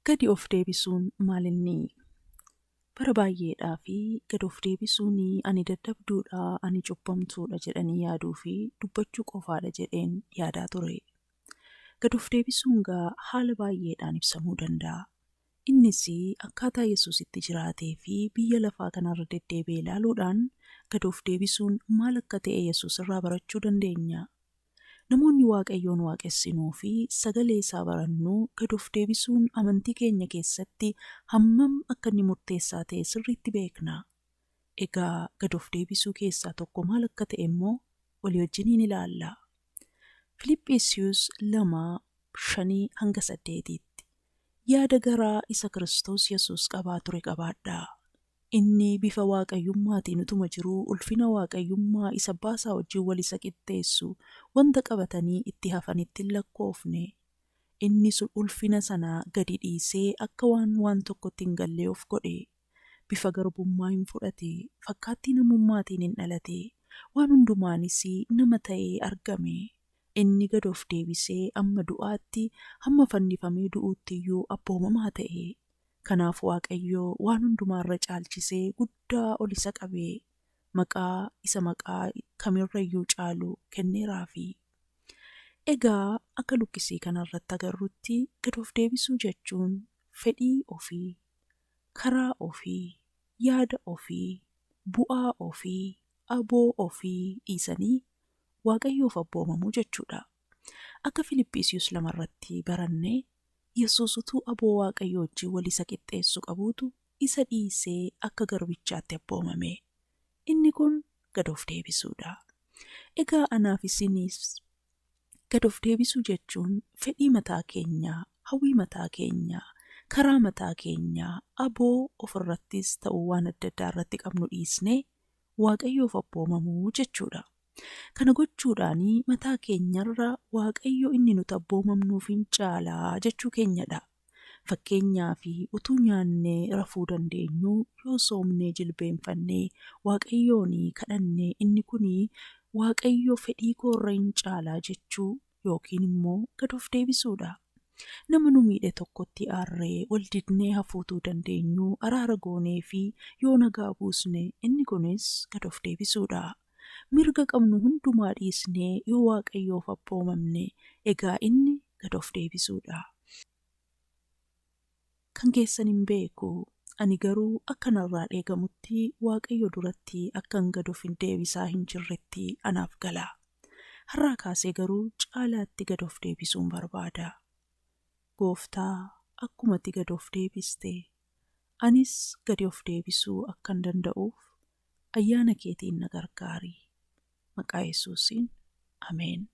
Gadi of deebisuun maalinni? Bara baay'eedhaa fi gad of deebisuun ani dadhabduudha, ani cubbamtuudha jedhanii yaaduu fi dubbachuu qofaadha jedheen yaadaa ture. Gad of deebisuun haala baay'eedhaan ibsamuu danda'a. Innis akkaataa Yesuus itti jiraatee fi biyya lafaa kanarra deddeebi'ee ilaaluudhaan gad of deebisuun maal akka ta'e Yesuus irraa barachuu dandeenya. Namoonni Waaqayyoon waaqessinuu fi sagalee isaa barannuu gad of deebisuun amantii keenya keessatti hammam akka inni murteessaa ta'e sirriitti beekna. Egaa gad of deebisuu keessaa tokko maal akka ta'e immoo walii wajjiniin ilaalla. Filiphisiiyuus 2:5-8 yaada garaa isa Kiristoos Yesuus qabaa ture qabaadhaa. Inni bifa waaqayyummaatiin utuma jiruu ulfina waaqayyummaa isa baasaa wajjin wal isa qixxeessu wanta qabatanii itti hafanitti hin lakkoofne. Inni ulfina sana gadi dhiisee akka waan tokkotti hin galle of godhe. Bifa garbummaa hin fudhate, fakkaattii namummaatiin hin dhalate, waan hundumaanis nama ta'ee argame. Inni gad of deebisee amma du'aatti, hamma fannifamee du'uutti iyyuu abboomamaa ta'e. Kanaaf Waaqayyoo waan hundumaarra caalchisee guddaa ol isa qabee maqaa kamirrayyuu caalu kenneeraafi. Egaa akka lukkisii kanarratti agarrutti gad of deebisuu jechuun fedhii ofii, karaa ofii, yaada ofii, bu'aa ofii, aboo ofii dhiisanii Waaqayyoof abboomamuu jechuudha. Akka Filiphisiiyuus 2 baranne Yesuus utuu aboo Waaqayyoo wajjin wal isa qixxeessu qabuutu isa dhiisee akka garbichaatti abboomame. Inni kun gad of deebisuudha. Egaa anaaf isinis gad of deebisuu jechuun fedhii mataa keenyaa, hawwii mataa keenyaa, karaa mataa keenyaa, aboo ofirrattis ta'uu waan adda addaa irratti qabnu dhiisnee Waaqayyoof abboomamuu jechuudha. Kana gochuudhaan mataa keenyarra Waaqayyo inni nuti abboomamnuuf hin caalaa jechuu keenyadha. Fakkeenyaaf utuu nyaannee rafuu dandeenyu yoo soomnee jilbeenfannee Waaqayyoon kadhannee inni kun Waaqayyo fedhii koorra hin caalaa jechuu yookiin immoo gad of deebisuudha. Nama nu miidhe tokkotti aarree wal didnee hafuutuu dandeenyu araara goonee fi yoo nagaa buusne inni kunis gad of deebisuudha. Mirga qabnu hundumaa dhiisnee yoo Waaqayyoof abboomamne egaa inni gad of deebisuudha. Kan keessan hin beeku, ani garuu akka narraa eegamutti Waaqayyo duratti akkan gad of deebisaa hin jirretti anaaf gala. Har'aa kaasee garuu caalaatti gad of deebisuun barbaada. Gooftaa akkumatti gad of deebiste anis gad of deebisuu akkan danda'uuf ayyaana keetiin na gargaari. Maqaa Yesuusiin. Ameen.